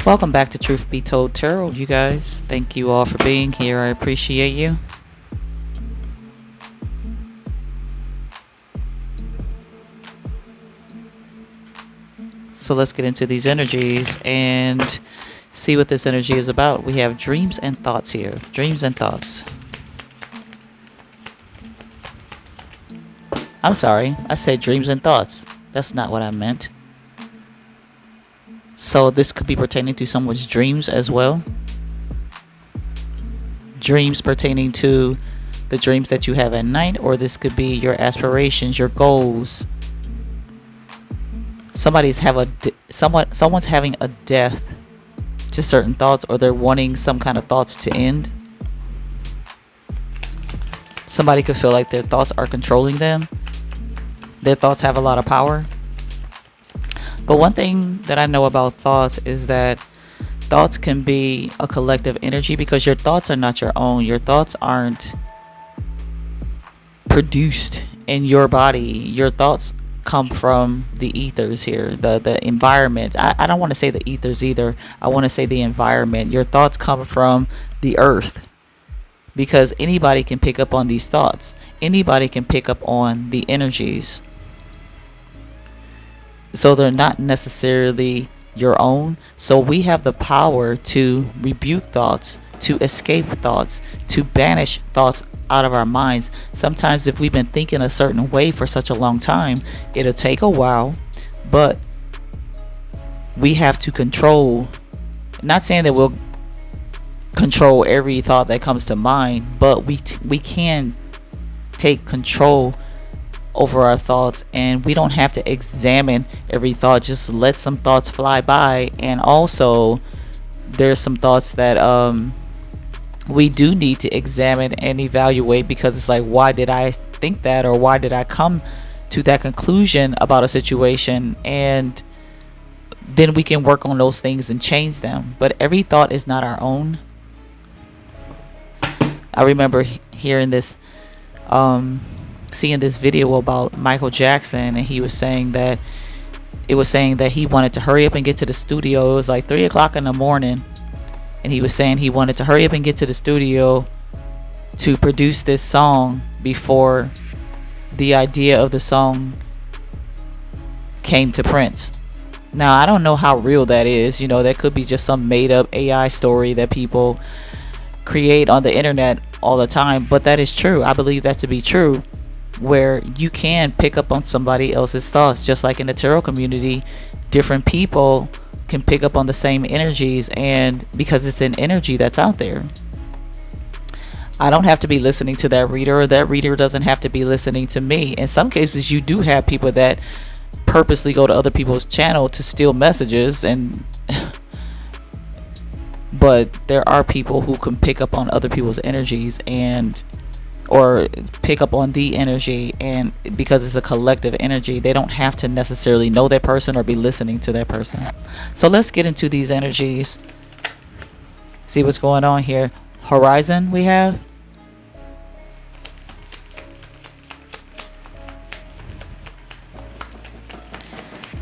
Welcome back to Truth Be Told Tarot, you guys. Thank you all for being here. I appreciate you. So let's get into these energies and see what this energy is about. We have dreams and thoughts here. Dreams and thoughts. I'm sorry, I said dreams and thoughts. That's not what I meant. So this could be pertaining to someone's dreams as well. Dreams pertaining to the dreams that you have at night, or this could be your aspirations, your goals. Someone's having a death to certain thoughts, or they're wanting some kind of thoughts to end. Somebody could feel like their thoughts are controlling them. Their thoughts have a lot of power. But one thing that I know about thoughts is that thoughts can be a collective energy, because your thoughts are not your own. Your thoughts aren't produced in your body. Your thoughts come from the ethers here, the environment. I don't want to say the ethers either. I want to say the environment. Your thoughts come from the earth, because anybody can pick up on these thoughts. Anybody can pick up on the energies. So they're not necessarily your own. So we have the power to rebuke thoughts, to escape thoughts, to banish thoughts out of our minds. Sometimes if we've been thinking a certain way for such a long time, it'll take a while, but we have to control, not saying that we'll control every thought that comes to mind, but we can take control over our thoughts, and we don't have to examine every thought. Just let some thoughts fly by. And also there's some thoughts that we do need to examine and evaluate, because it's like, why did I think that, or why did I come to that conclusion about a situation? And then we can work on those things and change them. But every thought is not our own. I remember hearing this seeing this video about Michael Jackson, and he was saying that he wanted to hurry up and get to the studio. It was like 3 o'clock in the morning, and he was saying he wanted to hurry up and get to the studio to produce this song before the idea of the song came to Prince. Now, I don't know how real that is. That could be just some made up AI story that people create on the internet all the time, but that is true. I believe that to be true, where you can pick up on somebody else's thoughts. Just like in the tarot community, different people can pick up on the same energies, and because it's an energy that's out there, I don't have to be listening to that reader, or that reader doesn't have to be listening to me. In some cases, you do have people that purposely go to other people's channel to steal messages, and but there are people who can pick up on other people's energies, or pick up on the energy, and because it's a collective energy, they don't have to necessarily know that person or be listening to that person. So let's get into these energies, see what's going on here. Horizon we have.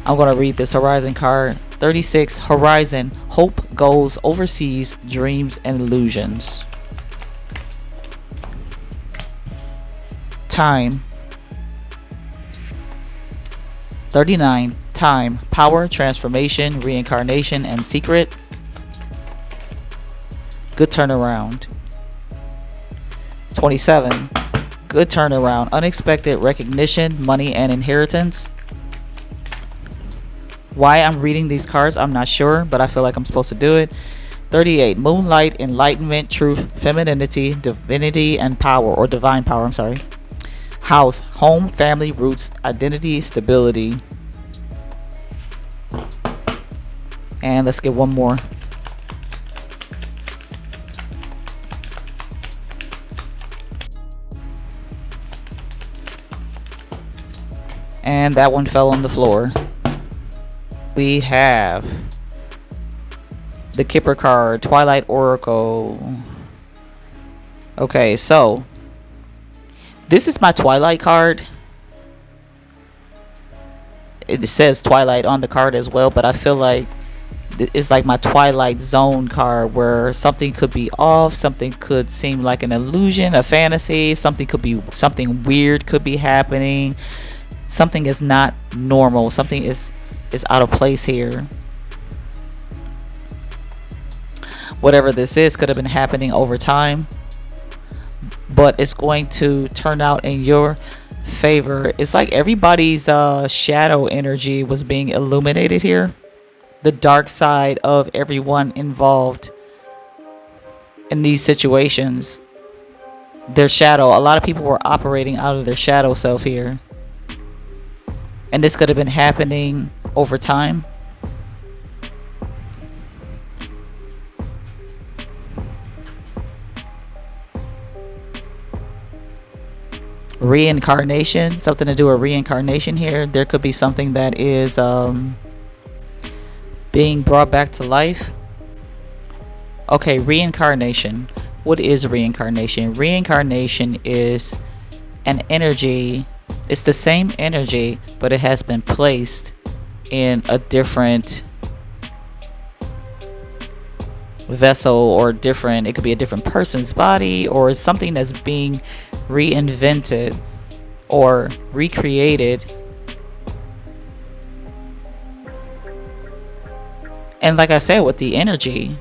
I'm going to read this Horizon card. 36, Horizon, hope, goals, overseas, dreams, and illusions. Time. 39, time, power, transformation, reincarnation, and secret. Good turnaround. 27, good turnaround, unexpected recognition, money, and inheritance. Why I'm reading these cards, I'm not sure, but I feel like I'm supposed to do it. 38, moonlight, enlightenment, truth, femininity, divinity, and power, or divine power, I'm sorry. House, home, family, roots, identity, stability. And let's get one more. And that one fell on the floor. We have the Kipper card, Twilight Oracle. Okay, so this is my Twilight card. It says Twilight on the card as well, but I feel like It's like my Twilight Zone card, where something could be off, something could seem like an illusion, a fantasy, something weird could be happening. Something is not normal. Something is out of place here. Whatever this is could have been happening over time, but it's going to turn out in your favor. It's like everybody's shadow energy was being illuminated here. The dark side of everyone involved in these situations. Their shadow. A lot of people were operating out of their shadow self here. And this could have been happening over time. Reincarnation, something to do with reincarnation here. There could be something that is being brought back to life. Okay, reincarnation. What is reincarnation? Reincarnation is an energy. It's the same energy, but it has been placed in a different vessel, or different, it could be a different person's body, or something that's being reinvented or recreated. And like I said, with the energy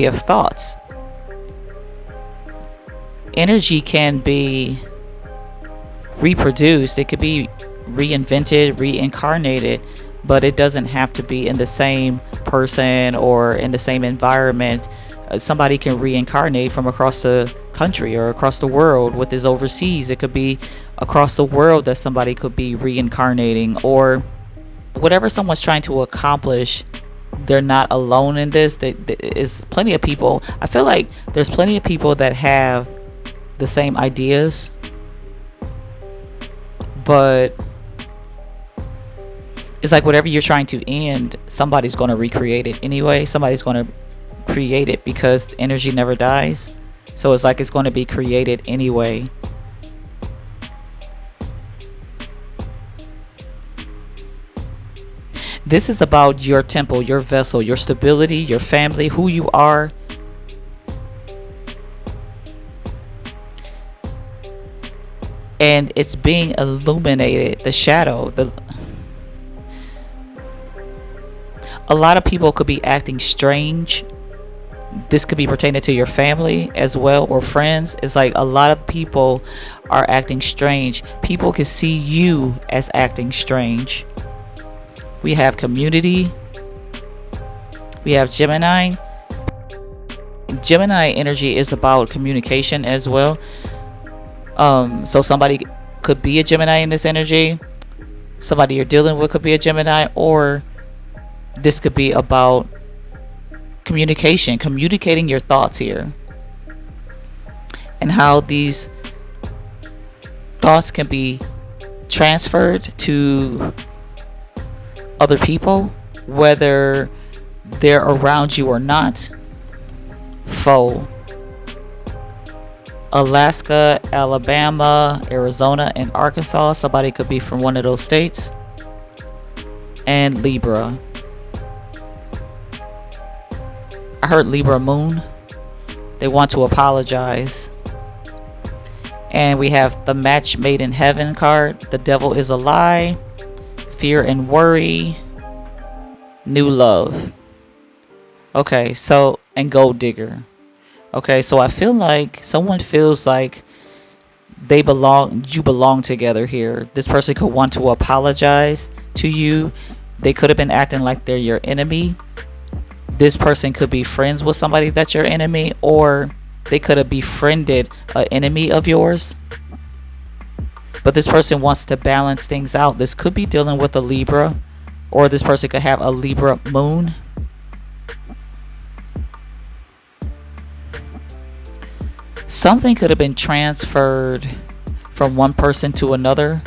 of thoughts, energy can be reproduced, it could be reinvented, reincarnated, but it doesn't have to be in the same person or in the same environment. Somebody can reincarnate from across the country or across the world. With this overseas, it could be across the world that somebody could be reincarnating, or whatever someone's trying to accomplish. They're not alone in this. There is plenty of people. I feel like there's plenty of people that have the same ideas, but it's like whatever you're trying to end, somebody's going to recreate it anyway. Somebody's going to create it, because energy never dies. So it's like it's going to be created anyway. This is about your temple, your vessel, your stability, your family, who you are. And it's being illuminated, the shadow. A lot of people could be acting strange. This could be pertaining to your family as well, or friends. It's like a lot of people are acting strange. People can see you as acting strange. We have community. We have Gemini. Gemini energy is about communication as well. So somebody could be a Gemini in this energy. Somebody you're dealing with could be a Gemini, or this could be about communication, communicating your thoughts here, and how these thoughts can be transferred to other people, whether they're around you or not. Foe. Alaska, Alabama, Arizona, and Arkansas. Somebody could be from one of those states. And Libra. I heard Libra moon. They want to apologize. And we have the match made in heaven card. The devil is a lie. Fear and worry. New love. Okay, so, and gold digger. Okay, so I feel like someone feels like you belong together here. This person could want to apologize to you. They could have been acting like they're your enemy. This person could be friends with somebody that's your enemy, or they could have befriended an enemy of yours. But this person wants to balance things out. This could be dealing with a Libra, or this person could have a Libra moon. Something could have been transferred from one person to another.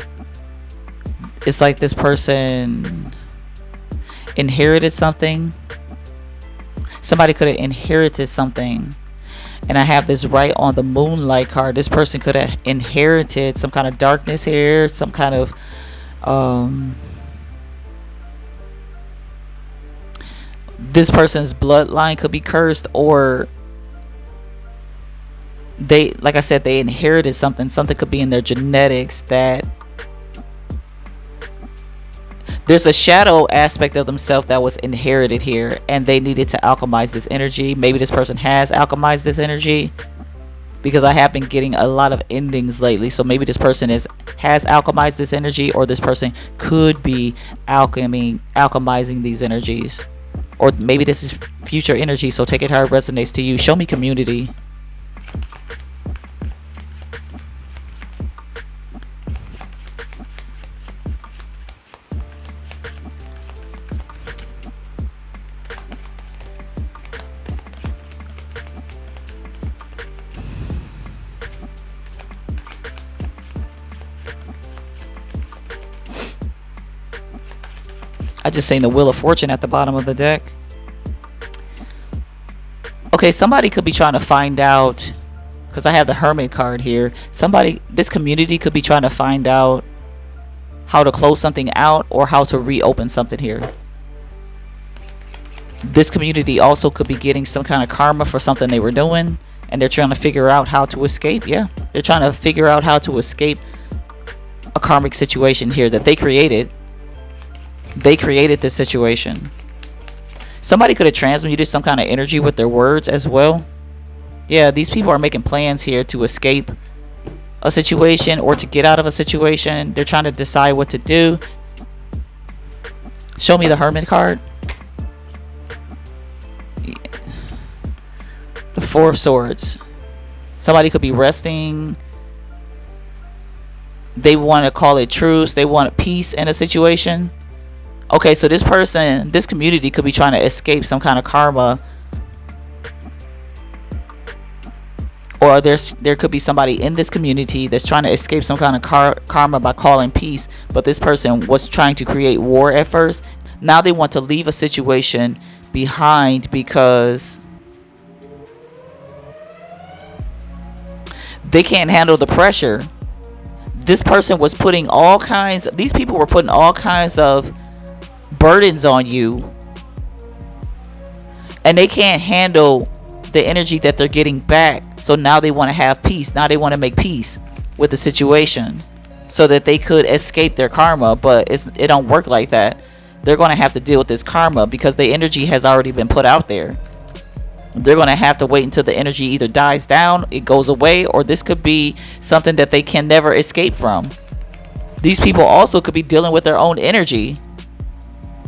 It's like this person inherited something. Somebody could have inherited something. And I have this right on the moonlight card. This person could have inherited some kind of darkness here, some kind of this person's bloodline could be cursed, or they, like I said, they inherited something. Something could be in their genetics that there's a shadow aspect of themselves that was inherited here, and they needed to alchemize this energy. Maybe this person has alchemized this energy, because I have been getting a lot of endings lately. So maybe this person has alchemized this energy, or this person could be alchemizing these energies, or maybe this is future energy. So take it how it resonates to you. Show me community. I just seen the Wheel of Fortune at the bottom of the deck. Okay, somebody could be trying to find out, because I have the Hermit card here. This community could be trying to find out how to close something out, or how to reopen something here. This community also could be getting some kind of karma for something they were doing, and they're trying to figure out how to escape. Yeah, they're trying to figure out how to escape a karmic situation here that they created. They created this situation. Somebody could have transmuted some kind of energy with their words as well. Yeah, these people are making plans here to escape a situation, or to get out of a situation. They're trying to decide what to do. Show me the Hermit card. Yeah. The Four of Swords. Somebody could be resting. They want to call it truce. They want peace in a situation. Okay, so this person, this community could be trying to escape some kind of karma, or there could be somebody in this community that's trying to escape some kind of karma by calling peace, but this person was trying to create war at first. Now they want to leave a situation behind because they can't handle the pressure. This person was putting these people were putting all kinds of burdens on you, and they can't handle the energy that they're getting back. So now they want to have peace. Now they want to make peace with the situation so that they could escape their karma, but it don't work like that. They're going to have to deal with this karma because the energy has already been put out there. They're going to have to wait until the energy either dies down, it goes away, or this could be something that they can never escape from. These people also could be dealing with their own energy.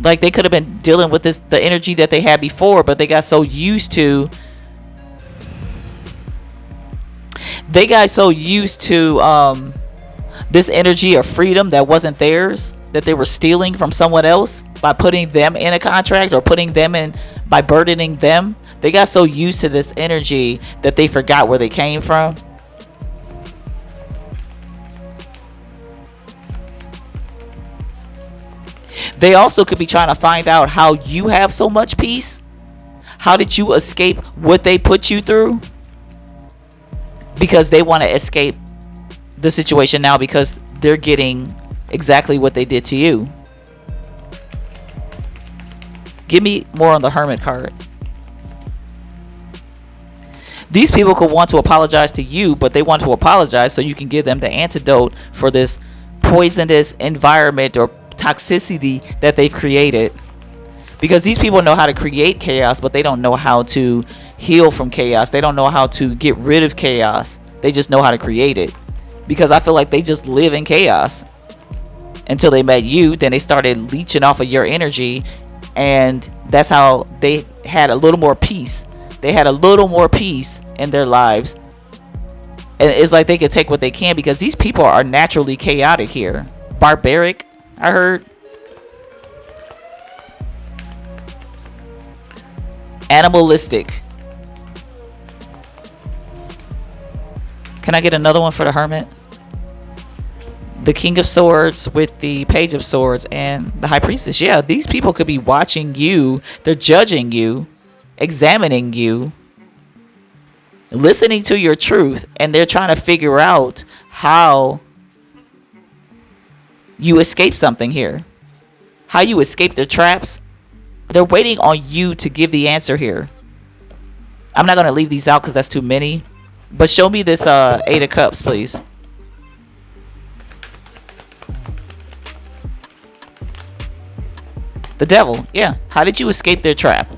Like they could have been dealing with the energy that they had before, but they got so used to this energy of freedom that wasn't theirs, that they were stealing from someone else by putting them in a contract, or putting them in by burdening them. They got so used to this energy that they forgot where they came from. They also could be trying to find out how you have so much peace. How did you escape what they put you through? Because they want to escape the situation now, because they're getting exactly what they did to you. Give me more on the Hermit card. These people could want to apologize to you, but they want to apologize so you can give them the antidote for this poisonous environment or toxicity that they've created. Because these people know how to create chaos, but they don't know how to heal from chaos. They don't know how to get rid of chaos. They just know how to create it. Because I feel like they just live in chaos until they met you. Then they started leeching off of your energy, and that's how they had a little more peace. They had a little more peace in their lives, and it's like they could take what they can, because these people are naturally chaotic here. Barbaric, I heard. Animalistic. Can I get another one for the Hermit? The King of Swords with the Page of Swords and the High Priestess. Yeah, these people could be watching you. They're judging you, examining you, listening to your truth, and they're trying to figure out how you escape something here. How you escape their traps. They're waiting on you to give the answer here. I'm not going to leave these out because that's too many. But show me this Eight of Cups, please. The Devil. Yeah. How did you escape their trap?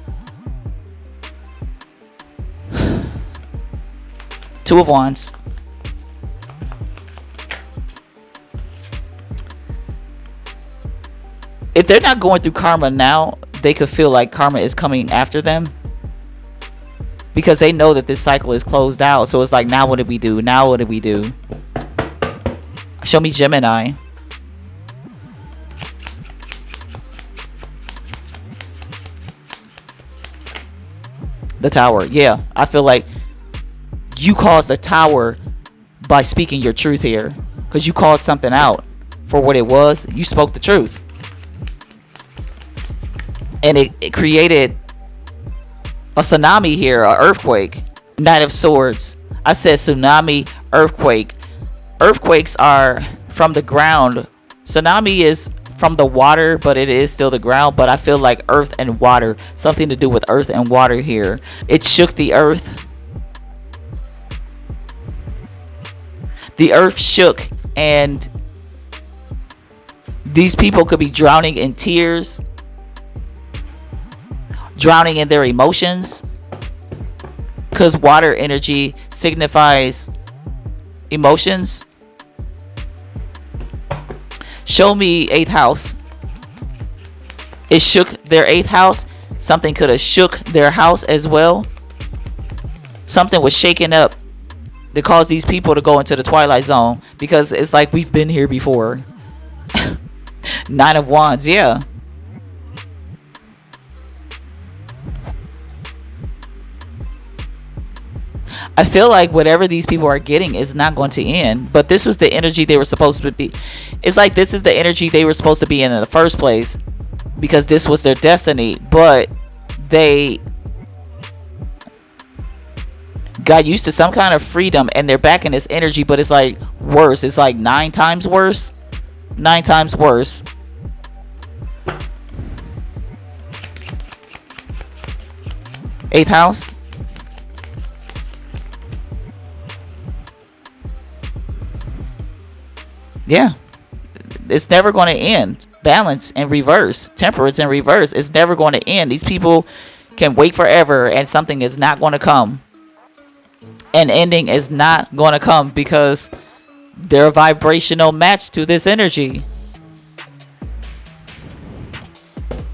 Two of Wands. If they're not going through karma now, they could feel like karma is coming after them. Because they know that this cycle is closed out. So it's like, now what do we do? Now what do we do? Show me Gemini. The Tower. Yeah, I feel like you caused the Tower by speaking your truth here. Because you called something out for what it was. You spoke the truth. And it created a tsunami here, an earthquake. Knight of Swords. I said tsunami, earthquake. Earthquakes are from the ground. Tsunami is from the water, but it is still the ground. But I feel like earth and water. Something to do with earth and water here. It shook the earth. The earth shook, and these people could be drowning in tears. Drowning in their emotions, because water energy signifies emotions. Show me 8th house. It shook their 8th house. Something could have shook their house as well. Something was shaken up to cause these people to go into the twilight zone, because it's like we've been here before. 9 of Wands. Yeah. I feel like whatever these people are getting is not going to end. But this was the energy they were supposed to be. It's like this is the energy they were supposed to be in the first place. Because this was their destiny. But they got used to some kind of freedom. And they're back in this energy. But it's like worse. It's like 9 times worse. 9 times worse. Eighth house. Yeah, it's never going to end. Balance in reverse, temperance in reverse. It's never going to end. These people can wait forever, and something is not going to come. An ending is not going to come because they're a vibrational match to this energy.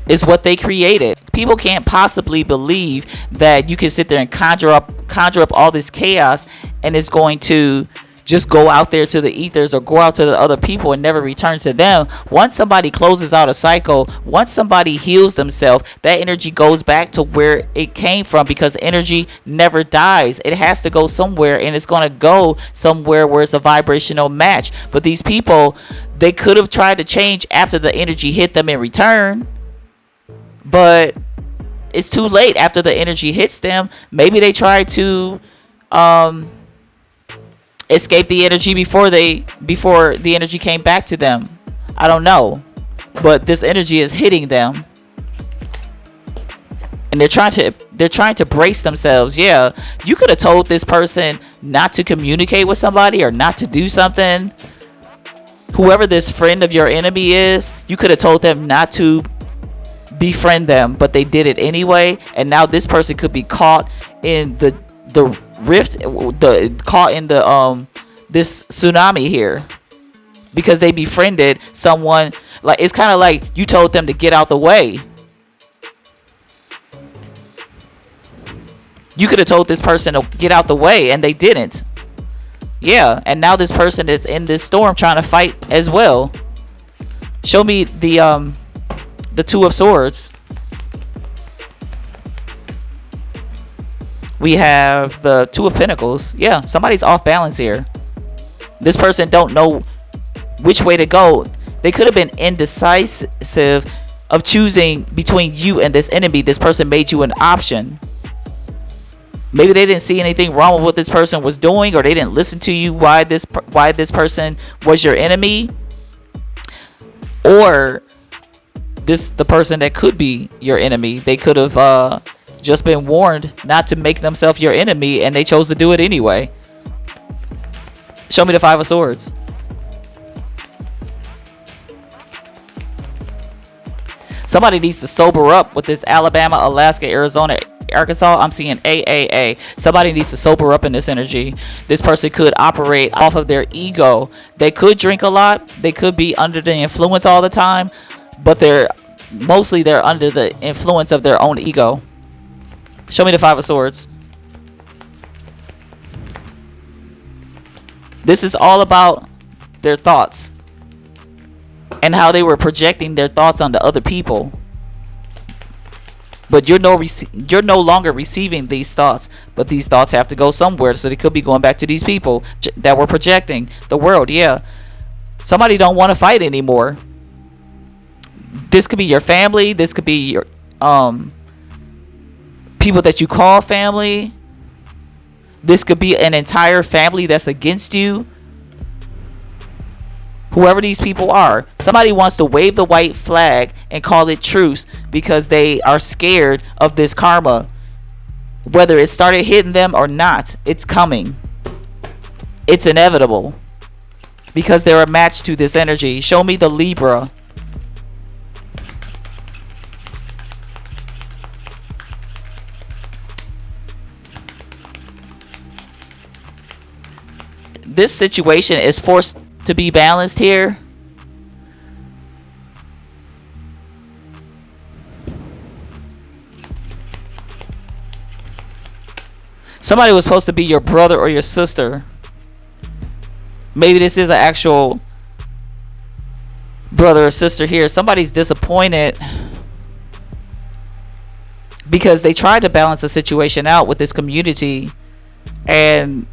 It's what they created. People can't possibly believe that you can sit there and conjure up all this chaos, and it's going to just go out there to the ethers or go out to the other people and never return to them. Once somebody closes out a cycle, once somebody heals themselves, that energy goes back to where it came from, because energy never dies. It has to go somewhere, and it's going to go somewhere where it's a vibrational match. But these people, they could have tried to change after the energy hit them in return, but it's too late after the energy hits them. Maybe they tried to escape the energy before the energy came back to them. I don't know, but this energy is hitting them, and they're trying to brace themselves. Yeah, you could have told this person not to communicate with somebody or not to do something. Whoever this friend of your enemy is, you could have told them not to befriend them, but they did it anyway. And now this person could be caught in the rift, caught in the this tsunami here, because they befriended someone. Like, it's kind of like you told them to get out the way. You could have told this person to get out the way, and they didn't. Yeah, and now this person is in this storm trying to fight as well. Show me the Two of Swords. We have the Two of Pentacles. Yeah, somebody's off balance here. This person don't know which way to go. They could have been indecisive of choosing between you and this enemy. This person made you an option. Maybe they didn't see anything wrong with what this person was doing, or they didn't listen to you why this person was your enemy. Or the person that could be your enemy. They could have just been warned not to make themselves your enemy, and they chose to do it anyway. Show me the Five of Swords. Somebody needs to sober up with this Alabama, Alaska, Arizona, Arkansas. I'm seeing AAA. Somebody needs to sober up in this energy. This person could operate off of their ego. They could drink a lot. They could be under the influence all the time, but they're under the influence of their own ego. Show me the Five of Swords. This is all about their thoughts and how they were projecting their thoughts onto other people. But you're no longer receiving these thoughts, but these thoughts have to go somewhere, so they could be going back to these people that were projecting the world. Yeah, somebody don't want to fight anymore. This could be your family. This could be your people that you call family. This could be an entire family that's against you. Whoever these people are, somebody wants to wave the white flag and call it truce because they are scared of this karma. Whether it started hitting them or not, it's coming. It's inevitable because they're a match to this energy. Show me the Libra. This situation is forced to be balanced here. Somebody was supposed to be your brother or your sister. Maybe this is an actual brother or sister here. Somebody's disappointed because they tried to balance the situation out with this community, and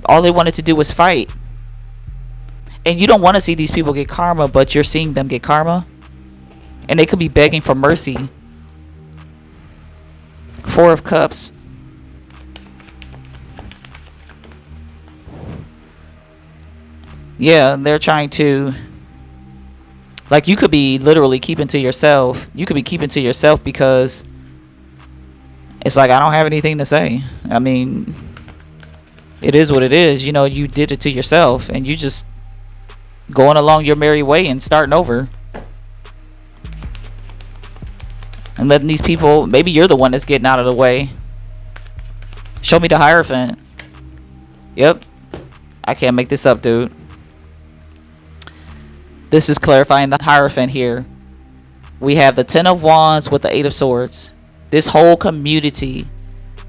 all they wanted to do was fight. And you don't want to see these people get karma, but you're seeing them get karma. And they could be begging for mercy. Four of Cups. Yeah, they're trying to... Like, you could be literally keeping to yourself. You could be keeping to yourself because it's like, I don't have anything to say. I mean, it is what it is. You know, you did it to yourself, and you just going along your merry way and starting over. And letting these people, maybe you're the one that's getting out of the way. Show me the Hierophant. Yep. I can't make this up, dude. This is clarifying the Hierophant here. We have the Ten of Wands with the Eight of Swords. This whole community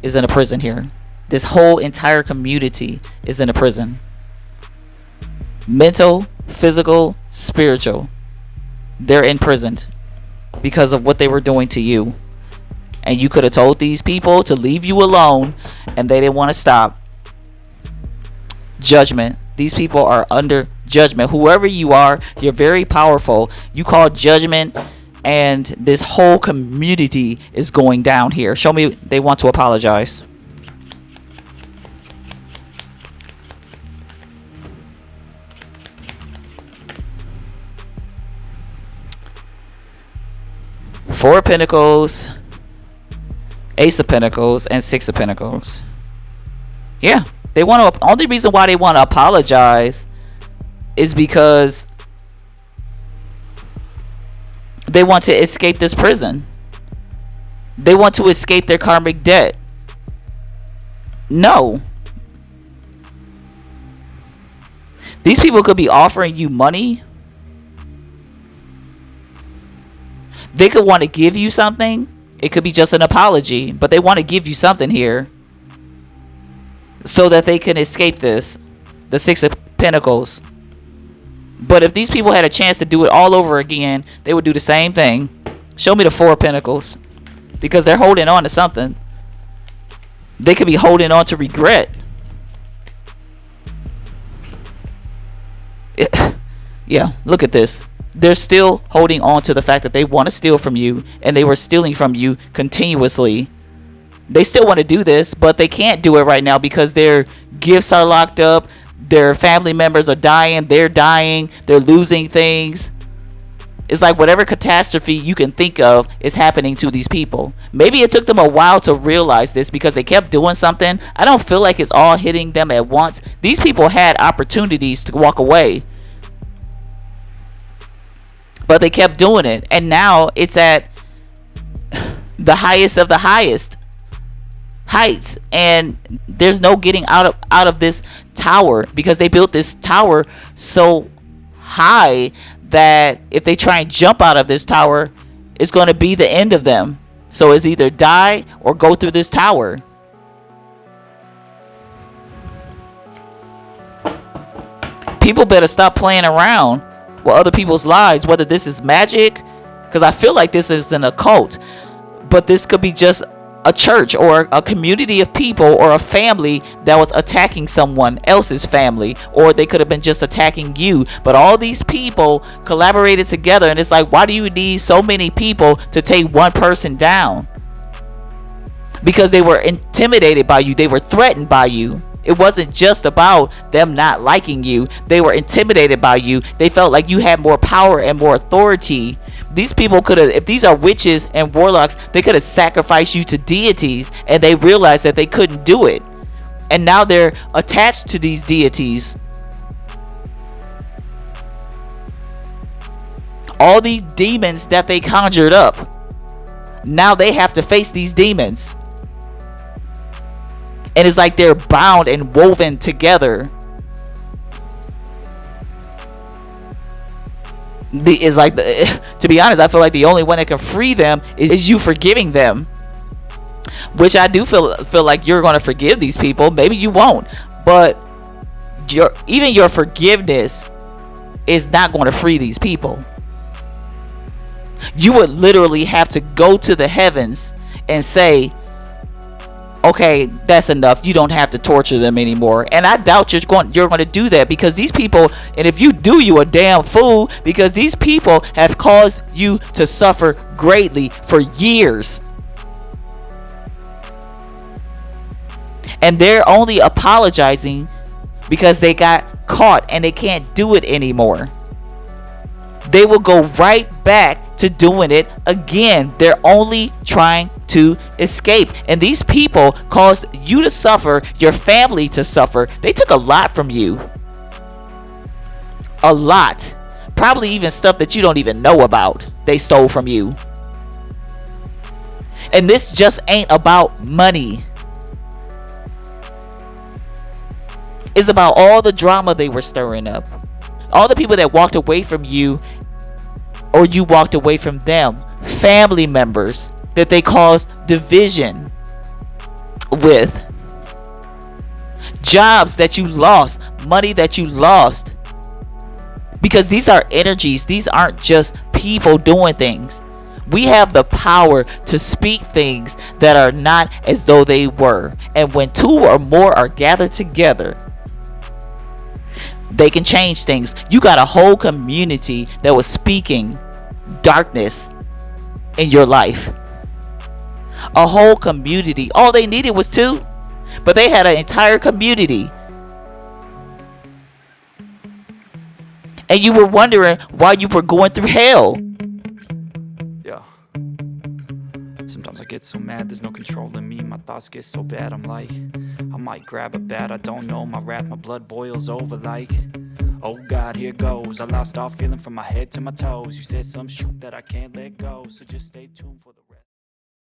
is in a prison here. This whole entire community is in a prison. Mental, physical, spiritual. They're imprisoned because of what they were doing to you. And you could have told these people to leave you alone, and they didn't want to stop. Judgment. These people are under judgment. Whoever you are, you're very powerful. You call judgment, and this whole community is going down here. Show me they want to apologize. Four of Pentacles, Ace of Pentacles, and Six of Pentacles. Yeah, they want to. Only reason why they want to apologize is because they want to escape this prison. They want to escape their karmic debt. No. These people could be offering you money. They could want to give you something. It could be just an apology, but they want to give you something here so that they can escape this. The Six of Pentacles. But if these people had a chance to do it all over again, they would do the same thing. Show me the Four of Pentacles. Because they're holding on to something. They could be holding on to regret. Yeah, look at this. They're still holding on to the fact that they want to steal from you, and they were stealing from you continuously. They still want to do this, but they can't do it right now because their gifts are locked up. Their family members are dying. They're dying. They're losing things. It's like whatever catastrophe you can think of is happening to these people. Maybe it took them a while to realize this because they kept doing something. I don't feel like it's all hitting them at once. These people had opportunities to walk away, but they kept doing it. And now it's at the highest of the highest heights, and there's no getting out of this tower, because they built this tower so high that if they try and jump out of this tower, it's going to be the end of them. So it's either die or go through this tower. People better stop playing around with other people's lives, whether this is magic, because I feel like this is an occult, but this could be just a church or a community of people or a family that was attacking someone else's family, or they could have been just attacking you. But all these people collaborated together, and it's like, why do you need so many people to take one person down? Because they were intimidated by you, they were threatened by you. It wasn't just about them not liking you. They were intimidated by you. They felt like you had more power and more authority. These people could have, if these are witches and warlocks, they could have sacrificed you to deities, and they realized that they couldn't do it. And now they're attached to these deities. All these demons that they conjured up, now they have to face these demons. And it's like they're bound and woven together. To be honest, I feel like the only one that can free them is you forgiving them. Which I do feel like you're going to forgive these people. Maybe you won't. But even your forgiveness is not going to free these people. You would literally have to go to the heavens and say, okay, that's enough. You don't have to torture them anymore. And I doubt you're going to do that, because these people, and if you do, you a damn fool, because these people have caused you to suffer greatly for years. And they're only apologizing because they got caught and they can't do it anymore. They will go right back to doing it again. They're only trying to escape. And these people caused you to suffer, your family to suffer. They took a lot from you. A lot. Probably even stuff that you don't even know about. They stole from you. And this just ain't about money. It's about all the drama they were stirring up. All the people that walked away from you, or you walked away from them. Family members that they caused division with. Jobs that you lost. Money that you lost. Because these are energies. These aren't just people doing things. We have the power to speak things that are not as though they were. And when two or more are gathered together, they can change things. You got a whole community that was speaking darkness in your life. A whole community. All they needed was two, but they had an entire community. And you were wondering why you were going through hell. Yeah. Sometimes I get so mad, there's no controlling me. My thoughts get so bad, I'm like, I might grab a bat, I don't know. My wrath, my blood boils over like, oh God, here goes. I lost all feeling from my head to my toes. You said some shit that I can't let go, so just stay tuned for the